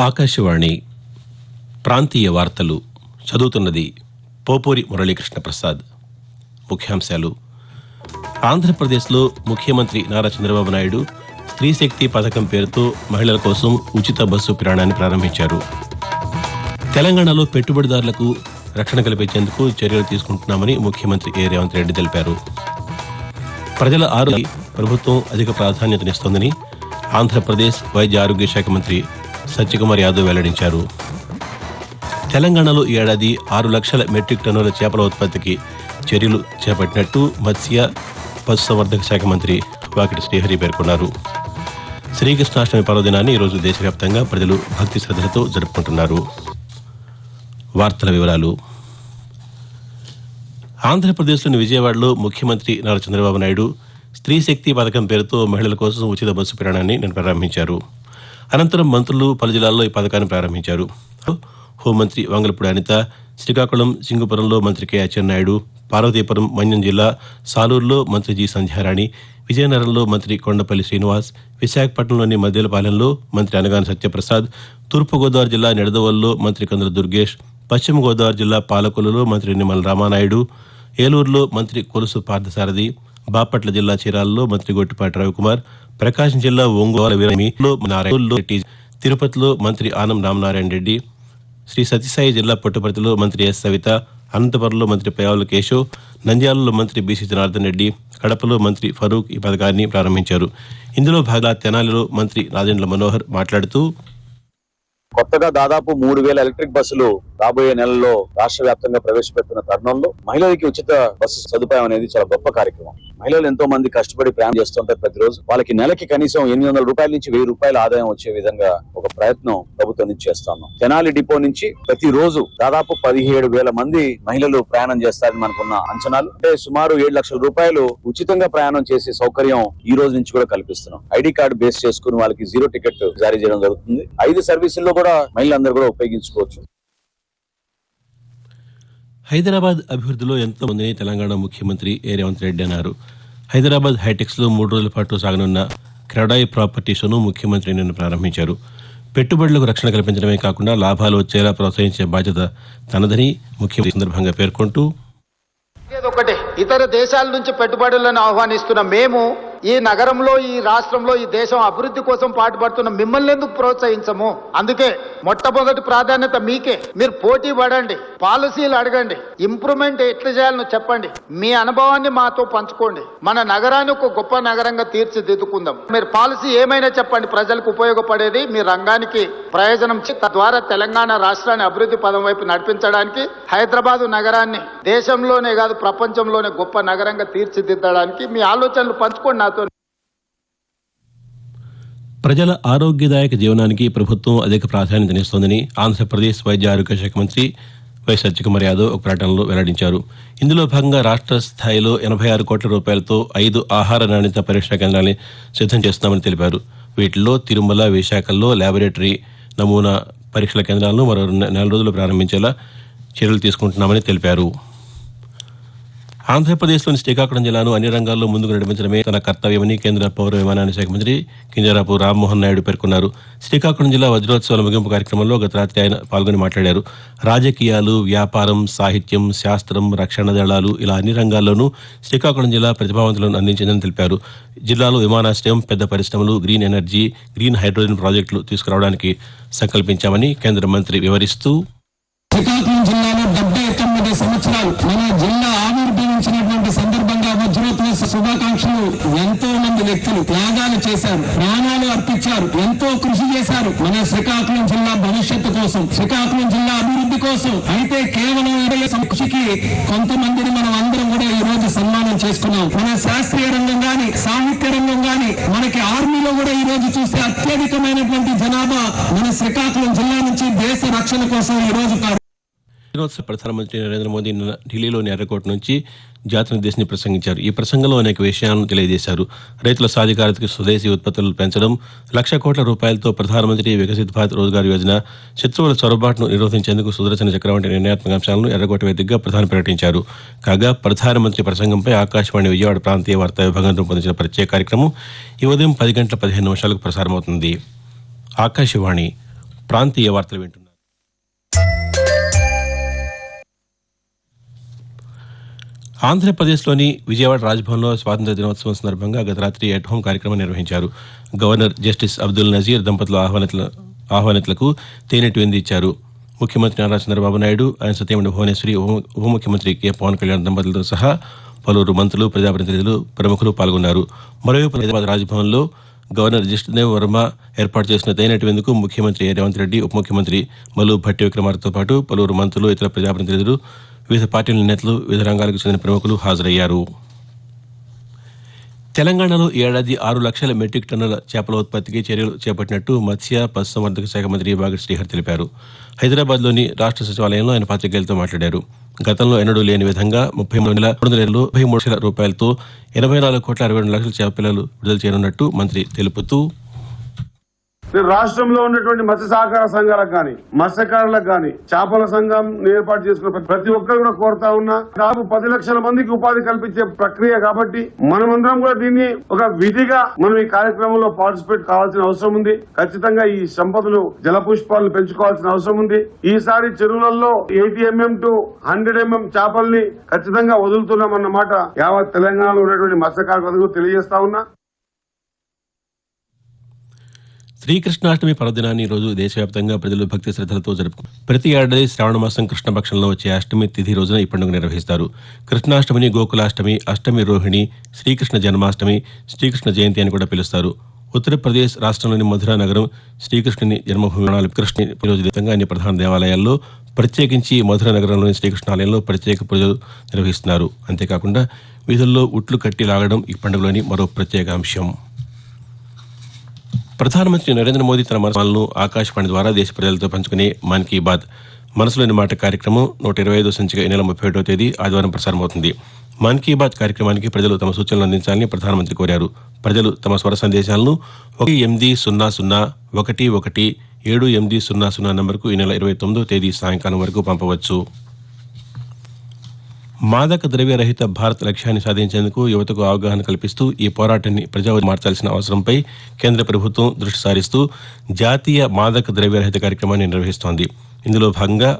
ఆకాశవాణి ప్రాంతీయ వార్తలు చదువుతున్నది పోపూరి మురళీకృష్ణ ప్రసాద్. ముఖ్యాంశాలు. ఆంధ్రప్రదేశ్లో ముఖ్యమంత్రి నారా చంద్రబాబు నాయుడు స్త్రీశక్తి పథకం పేరుతో మహిళల కోసం ఉచిత బస్సు ప్రయాణాన్ని ప్రారంభించారు. తెలంగాణలో పెట్టుబడిదారులకు రక్షణ కల్పించేందుకు చర్యలు తీసుకుంటున్నామని ముఖ్యమంత్రి రేవంత్ రెడ్డి తెలిపారు. ప్రజల ఆరోగ్యానికి ప్రభుత్వం అధిక ప్రాధాన్యతనిస్తోందని ఆంధ్రప్రదేశ్ వైద్య ఆరోగ్య శాఖ మంత్రి సత్యకుమార్ యాదవ్ వెల్లడించారు. తెలంగాణలో ఈ ఏడాది 6 లక్షల మెట్రిక్ టన్నుల చేపల ఉత్పత్తికి చర్యలు చేపట్టినట్టు మత్స్య పశుసంవర్ధక శాఖ మంత్రి వాకిటి శ్రీహరి పేర్కొన్నారు. శ్రీకృష్ణాష్టమి పర్వదినాన్ని ఈరోజు దేశవ్యాప్తంగా ప్రజలు భక్తి శ్రద్ధలతో జరుపుకుంటున్నారు. వార్తల వివరాలు. ఆంధ్రప్రదేశ్లోని విజయవాడలో ముఖ్యమంత్రి నారా చంద్రబాబు నాయుడు స్త్రీశక్తి పథకం పేరుతో మహిళల కోసం ఉచిత బస్సు ప్రయాణాన్ని ప్రారంభించారు. అనంతరం మంత్రులు పలు జిల్లాల్లో ఈ పథకాన్ని ప్రారంభించారు. హోంమంత్రి వంగలపూడి అనిత, శ్రీకాకుళం, సింగుపురంలో మంత్రి కె అచ్చెన్నాయుడు, పార్వతీపురం, మన్యం జిల్లా సాలూరులో మంత్రి జి సంధ్యారాణి, విజయనగరంలో మంత్రి కొండపల్లి శ్రీనివాస్, విశాఖపట్నంలోని మద్దేలపాలెంలో మంత్రి అనగాని సత్యప్రసాద్, తూర్పుగోదావరి జిల్లా నిడదవోలులో మంత్రి కందుల దుర్గేష్, పశ్చిమ గోదావరి జిల్లా పాలకొల్లులో మంత్రి నిమ్మల రామానాయుడు, ఏలూరులో మంత్రి కొలుసు పార్థసారథి, బాపట్ల జిల్లా చీరాలలో మంత్రి గొట్టిపాటి రవికుమార్, ప్రకాశం జిల్లా ఒంగోలు, తిరుపతిలో మంత్రి ఆనం రామనారాయణ రెడ్డి, శ్రీ సత్యసాయి జిల్లా పుట్టపర్తిలో మంత్రి ఎస్ సవిత, అనంతపురంలో మంత్రి పేయావుల కేశవ్, నంద్యాలలో మంత్రి బీసీ జనార్దన్ రెడ్డి, కడపలో మంత్రి ఫరూక్ ఈ పథకాన్ని ప్రారంభించారు. ఇందులో భాగంగా తెనాలిలో మంత్రి నాదెండ్ల మనోహర్ మాట్లాడుతూ, కొత్తగా దాదాపు 3000 ఎలక్ట్రిక్ బస్సులు రాబోయే నెలల్లో రాష్ట్ర వ్యాప్తంగా ప్రవేశపెడుతున్న తరుణంలో మహిళలకి ఉచిత బస్సు సదుపాయం అనేది చాలా గొప్ప కార్యక్రమం. మహిళలు ఎంతో మంది కష్టపడి ప్రయాణం చేస్తుంటారు. ప్రతిరోజు వాళ్ళకి నెలకి కనీసం 800 రూపాయల నుంచి 1000 రూపాయల ఆదాయం వచ్చే విధంగా ఒక ప్రయత్నం ప్రభుత్వం నుంచి చేస్తున్నాం. తెనాలి డిపో నుంచి ప్రతిరోజు దాదాపు 17,000 మంది మహిళలు ప్రయాణం చేస్తారని మనకున్న అంచనాలు. అంటే సుమారు 7 లక్షల రూపాయలు ఉచితంగా ప్రయాణం చేసే సౌకర్యం ఈ రోజు నుంచి కూడా కల్పిస్తున్నాం. ఐడి కార్డు బేస్ చేసుకుని వాళ్ళకి 0 టికెట్ జారీ చేయడం జరుగుతుంది. 5 సర్వీసుల్లో కూడా మహిళలందరూ కూడా ఉపయోగించుకోవచ్చు. హైదరాబాద్ అభివృద్ధిలో ఎంతో మందిని తెలంగాణ ముఖ్యమంత్రి రేవంత్ రెడ్డి అన్నారు. హైదరాబాద్ హైటెక్స్లో 3 రోజుల పాటు సాగనున్న క్రెడాయి ప్రాపర్టీ షోను ముఖ్యమంత్రి నిన్న ప్రారంభించారు. పెట్టుబడులకు రక్షణ కల్పించడమే కాకుండా లాభాలు వచ్చేలా ప్రోత్సహించే బాధ్యత తనదని ముఖ్యమంత్రి సందర్భంగా పేర్కొంటూ, ఒకటి ఇతర దేశాల నుంచి పెట్టుబడులను ఆహ్వానిస్తున్న మేము ఈ నగరంలో, ఈ రాష్ట్రంలో, ఈ దేశం అభివృద్ధి కోసం పాటుపడుతున్న మిమ్మల్ని ఎందుకు ప్రోత్సహించము? అందుకే మొట్టమొదటి ప్రాధాన్యత మీకే. మీరు పోటీ పడండి, పాలసీలు అడగండి, ఇంప్రూవ్మెంట్ ఎట్లా చేయాలని చెప్పండి, మీ అనుభవాన్ని మాతో పంచుకోండి. మన నగరాన్ని ఒక గొప్ప నగరంగా తీర్చిదిద్దుకుందాం. మీరు పాలసీ ఏమైనా చెప్పండి, ప్రజలకు ఉపయోగపడేది, మీ రంగానికి ప్రయోజనం, తద్వారా తెలంగాణ రాష్ట్రాన్ని అభివృద్ధి పదం వైపు నడిపించడానికి, హైదరాబాదు నగరాన్ని దేశంలోనే కాదు ప్రపంచంలోనే గొప్ప నగరంగా తీర్చిదిద్దడానికి మీ ఆలోచనలు పంచుకోండి నాతో. ప్రజల ఆరోగ్యదాయక జీవనానికి ప్రభుత్వం అధిక ప్రాధాన్యతనిస్తోందని ఆంధ్రప్రదేశ్ వైద్య ఆరోగ్య శాఖ మంత్రి వై సత్యకుమార్ యాదవ్ ఒక ప్రకటనలో వెల్లడించారు. ఇందులో భాగంగా రాష్ట్ర స్థాయిలో 86 కోట్ల రూపాయలతో 5 ఆహార నాణ్యత పరీక్షా కేంద్రాన్ని సిద్ధం చేస్తున్నామని తెలిపారు. వీటిల్లో తిరుమల, విశాఖల్లో ల్యాబొరేటరీ నమూనా పరీక్షల కేంద్రాలను మరో 4 రోజులు ప్రారంభించేలా చర్యలు తీసుకుంటున్నామని తెలిపారు. ఆంధ్రప్రదేశ్లోని శ్రీకాకుళం జిల్లాను అన్ని రంగాల్లో ముందుకు నడిపించడమే తన కర్తవ్యమని కేంద్ర పౌర విమానయాన శాఖ మంత్రి కింజరాపు రామ్మోహన్ నాయుడు పేర్కొన్నారు. శ్రీకాకుళం జిల్లా వజ్రోత్సవాల ముగింపు కార్యక్రమంలో గత రాత్రి ఆయన పాల్గొని మాట్లాడారు. రాజకీయాలు, వ్యాపారం, సాహిత్యం, శాస్త్రం, రక్షణ దళాలు ఇలా అన్ని రంగాల్లోనూ శ్రీకాకుళం జిల్లా ప్రతిభావంతులను అందించిందని తెలిపారు. జిల్లాలో విమానాశ్రయం, పెద్ద పరిశ్రమలు, గ్రీన్ ఎనర్జీ, గ్రీన్ హైడ్రోజన్ ప్రాజెక్టులు తీసుకురావడానికి సంకల్పించామని కేంద్ర మంత్రి వివరిస్తూ, శ్రీకాకుళం జిల్లాలో 79 సంవత్సరాలు మన జిల్లా ఆవిర్భవించినటువంటి సందర్భంగా వజ్రోత్సవ శుభాకాంక్షలు. ఎంతో మంది వ్యక్తులు త్యాగాలు చేశారు, ప్రాణాలు అర్పించారు, ఎంతో కృషి చేశారు మన శ్రీకాకుళం జిల్లా భవిష్యత్తు కోసం, శ్రీకాకుళం జిల్లా అభివృద్ధి కోసం. అయితే కేవలం కృషికి కొంతమందిని మనం అందరం కూడా ఈ రోజు సన్మానం చేసుకున్నాం. మన శాస్త్రీయ రంగం గాని, సాహిత్య రంగం గాని, మనకి ఆర్మీలో కూడా ఈ రోజు చూస్తే అత్యధికమైనటువంటి జనాభా మన శ్రీకాకుళం జిల్లా నుంచి దేశ రక్షణ కోసం ఈ రోజు ప్రధానమంత్రి నరేంద్ర మోదీ నిన్న ఢిల్లీలోని ఎర్రకోట నుంచి జాతినుద్దేశించి ప్రసంగించారు. ఈ ప్రసంగంలో అనేక విషయాలను తెలియజేశారు. రైతుల సాధికారతకు స్వదేశీ ఉత్పత్తులను పెంచడం, 1,00,000 కోట్ల రూపాయలతో ప్రధానమంత్రి వికసిత్ భారత్ రోజ్గార్ యోజన, శత్రువుల చొరబాటును నిరోధించేందుకు సుదర్శన చక్రం వంటి నిర్ణయాత్మక అంశాలను ఎర్రకోట వేదికగా ప్రధాని ప్రకటించారు. కాగా ప్రధానమంత్రి ప్రసంగంపై ఆకాశవాణి విజయవాడ ప్రాంతీయ వార్తా విభాగం రూపొందించిన ప్రత్యేక కార్యక్రమం ఈ ఉదయం 10 గంటల 15 నిమిషాలకు ప్రసారమవుతుంది. ఆకాశవాణి ప్రాంతీయ వార్తలు వింటున్నారు. ఆంధ్రప్రదేశ్లోని విజయవాడ రాజ్భవన్లో స్వాతంత్ర్య దినోత్సవం సందర్భంగా గత రాత్రి ఎట్ హోం కార్యక్రమం నిర్వహించారు. గవర్నర్ జస్టిస్ అబ్దుల్ నజీర్ దంపతుల ఆహ్వానితులకు తేనెటి విందు ఇచ్చారు. ముఖ్యమంత్రి నారా చంద్రబాబు నాయుడు, ఆయన సతీమణి భువనేశ్వరి, ఉప ముఖ్యమంత్రి కె పవన్ కళ్యాణ్ దంపతులతో సహా పలువురు మంత్రులు, ప్రజాప్రతినిధులు, ప్రముఖులు పాల్గొన్నారు. మరోవైపు హైదరాబాద్ రాజ్భవన్లో గవర్నర్ జిష్ణుదేవ్ వర్మ ఏర్పాటు చేసిన తేనెటి విందుకు ముఖ్యమంత్రి రేవంత్ రెడ్డి, ఉప ముఖ్యమంత్రి మల్లు భట్టి విక్రమార్కతో పాటు పలువురు మంత్రులు, ఇతర ప్రజాప్రతినిధులు, వివిధ పార్టీల నేతలు, వివిధ రంగాలకు చెందిన ప్రముఖులు హాజరయ్యారు. తెలంగాణలో ఈ ఏడాది 6 లక్షల మెట్రిక్ టన్నుల చేపల ఉత్పత్తికి చర్యలు చేపట్టినట్టు మత్స్య పశుసంవర్ధక శాఖ మంత్రి వాగటి శ్రీహరి తెలిపారు. హైదరాబాద్లోని రాష్ట్ర సచివాలయంలో ఆయన పాతికేయులతో మాట్లాడారు. గతంలో ఎన్నడూ లేని విధంగా 33,223 రూపాయలతో 24,62 చేప పిల్లలు విడుదల చేయనున్నట్టు మంత్రి తెలుపుతూ, రాష్ట్రంలో ఉన్నటువంటి మత్స్య సహకార సంఘాలకు గాని, మత్స్యకారులకు గాని, చేపల సంఘం ఏర్పాటు చేసుకున్న ప్రతి ఒక్కరు కూడా కోరుతా ఉన్నా. దాదాపు 10 లక్షల మందికి ఉపాధి కల్పించే ప్రక్రియ కాబట్టి మనమందరం కూడా దీన్ని ఒక విధిగా మనం ఈ కార్యక్రమంలో పార్టిసిపేట్ కావాల్సిన అవసరం ఉంది. ఖచ్చితంగా ఈ సంపదలు జలపుష్పాలను పెంచుకోవాల్సిన అవసరం ఉంది. ఈసారి చెరువులలో 80 mm to 100 mm చేపల్ని ఖచ్చితంగా వదులుతున్నామన్నమాట యావత్ తెలంగాణలో ఉన్నటువంటి మత్స్యకారులకు తెలియజేస్తా ఉన్నా. శ్రీకృష్ణాష్టమి పర్వదినాన్ని ఈరోజు దేశవ్యాప్తంగా ప్రజలు భక్తి శ్రద్ధలతో జరుపుకుంటారు. ప్రతి ఏడాది శ్రావణమాసం కృష్ణపక్షంలో వచ్చే అష్టమి తిథి రోజున ఈ పండుగ నిర్వహిస్తారు. కృష్ణాష్టమిని గోకులాష్టమి, అష్టమి రోహిణి, శ్రీకృష్ణ జన్మాష్టమి, శ్రీకృష్ణ జయంతి అని కూడా పిలుస్తారు. ఉత్తరప్రదేశ్ రాష్ట్రంలోని మధురా నగరం శ్రీకృష్ణుని జన్మభూమి. కృష్ణుని రోజు దేశంగా అన్ని ప్రధాన దేవాలయాల్లో, ప్రత్యేకించి మధుర నగరంలోని శ్రీకృష్ణాలయంలో ప్రత్యేక పూజలు నిర్వహిస్తున్నారు. అంతేకాకుండా వీధుల్లో ఉట్లు కట్టి లాగడం ఈ పండుగలోని మరో ప్రత్యేక అంశం. ప్రధానమంత్రి నరేంద్ర మోదీ తన మనసులను ఆకాశవాణి ద్వారా దేశ ప్రజలతో పంచుకునే మన్ కీ బాత్ మనసులోని మాట కార్యక్రమం 125వ సంచిక ఈ నెల 31వ తేదీ ఆదివారం ప్రసారమవుతుంది. మన్ కీ బాత్ కార్యక్రమానికి ప్రజలు తమ సూచనలు అందించాలని ప్రధానమంత్రి కోరారు. ప్రజలు తమ స్వర సందేశాలను 1800-11-78000 నంబర్కు ఈ నెల 29వ తేదీ సాయంకాలం వరకు పంపవచ్చు. మాదక ద్రవ్య రహిత భారత్ లక్ష్యాన్ని సాధించేందుకు యువతకు అవగాహన కల్పిస్తూ ఈ పోరాటాన్ని ప్రజావుద్యమంగా మార్చాల్సిన అవసరంపై కేంద్ర ప్రభుత్వం దృష్టి సారిస్తూ జాతీయ మాదక ద్రవ్య రహిత కార్యక్రమాన్ని నిర్వహిస్తోంది. ఇందులో భాగంగా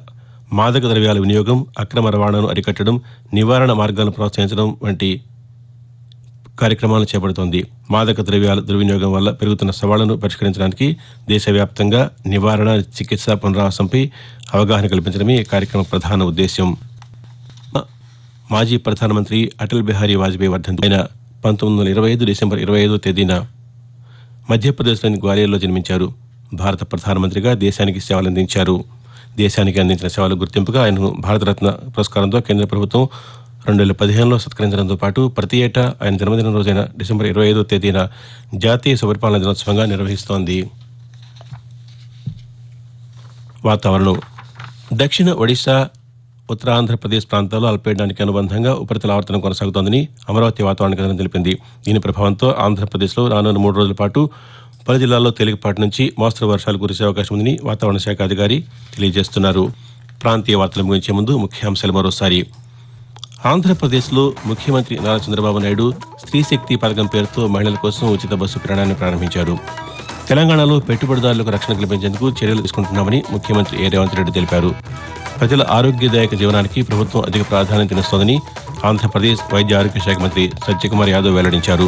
మాదక ద్రవ్యాల వినియోగం, అక్రమ రవాణాను అరికట్టడం, నివారణ మార్గాలను ప్రోత్సహించడం వంటి కార్యక్రమాలను చేపడుతోంది. మాదక ద్రవ్యాల దుర్వినియోగం వల్ల పెరుగుతున్న సవాళ్లను పరిష్కరించడానికి దేశవ్యాప్తంగా నివారణ, చికిత్స, పునరావాసంపై అవగాహన కల్పించడమే ఈ కార్యక్రమ ప్రధాన ఉద్దేశ్యం. మాజీ ప్రధానమంత్రి అటల్ బిహారీ వాజ్పేయి వర్ధంతి. ఆయన 1925 డిసెంబర్ 25వ తేదీన మధ్యప్రదేశ్లోని గ్వాలియర్లో జన్మించారు. భారత ప్రధానమంత్రిగా దేశానికి సేవలందించారు. దేశానికి అందించిన సేవల గుర్తింపుగా ఆయనను భారతరత్న పురస్కారంతో కేంద్ర ప్రభుత్వం 2015లో సత్కరించడంతో పాటు ప్రతి ఏటా ఆయన జన్మదినం రోజైన డిసెంబర్ 25వ తేదీన జాతీయ సుపరిపాలన దినోత్సవంగా నిర్వహిస్తోంది. వాతావరణం. దక్షిణ ఒడిశా, ఉత్తరాంధ్రప్రదేశ్ ప్రాంతాల్లో అల్పపీడనానికి అనుబంధంగా ఉపరితల ఆవర్తనం కొనసాగుతోందని అమరావతి వాతావరణ కేంద్రం తెలిపింది. దీని ప్రభావంతో ఆంధ్రప్రదేశ్లో రానున్న 3 రోజుల పాటు పలు జిల్లాల్లో తేలికపాటి నుంచి మోస్తరు వర్షాలు కురిసే అవకాశం ఉందని వాతావరణ శాఖ అధికారి తెలియజేస్తున్నారు. ప్రాంతీయ వార్తలు ముగించే ముందు ముఖ్యాంశాలు మరోసారి. ఆంధ్రప్రదేశ్లో ముఖ్యమంత్రి నారా చంద్రబాబు నాయుడు స్త్రీశక్తి పథకం పేరుతో మహిళల కోసం ఉచిత బస్సు ప్రయాణాన్ని ప్రారంభించారు. తెలంగాణలో పెట్టుబడిదారులకు రక్షణ కల్పించేందుకు చర్యలు తీసుకుంటున్నామని ముఖ్యమంత్రి రేవంత్ రెడ్డి తెలిపారు. ప్రజల ఆరోగ్యదాయక జీవనానికి ప్రభుత్వం అధిక ప్రాధాన్యతనిస్తోందని ఆంధ్రప్రదేశ్ వైద్య ఆరోగ్య శాఖ మంత్రి సత్యకుమార్ యాదవ్ వెల్లడించారు.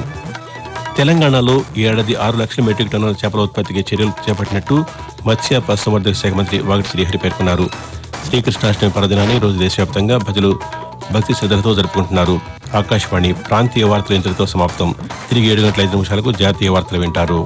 తెలంగాణలో ఈ ఏడాది 6 లక్షల మెట్రిక్ టన్నుల చేపల ఉత్పత్తికి చర్యలు చేపట్టినట్టు మత్స్య పశుసంవర్ధక శాఖ మంత్రి వాగటి శ్రీహరి పేర్కొన్నారు. శ్రీకృష్ణాష్టమి పర్వదినాన్ని రోజు దేశవ్యాప్తంగా ప్రజలు భక్తి శ్రద్ధలతో జరుపుకుంటున్నారు. ఆకాశవాణి ప్రాంతీయ వార్తలు ఇంతటితో సమాప్తం. తిరిగి 7 గంటల 5 నిమిషాలకు జాతీయ వార్తలు వింటారు.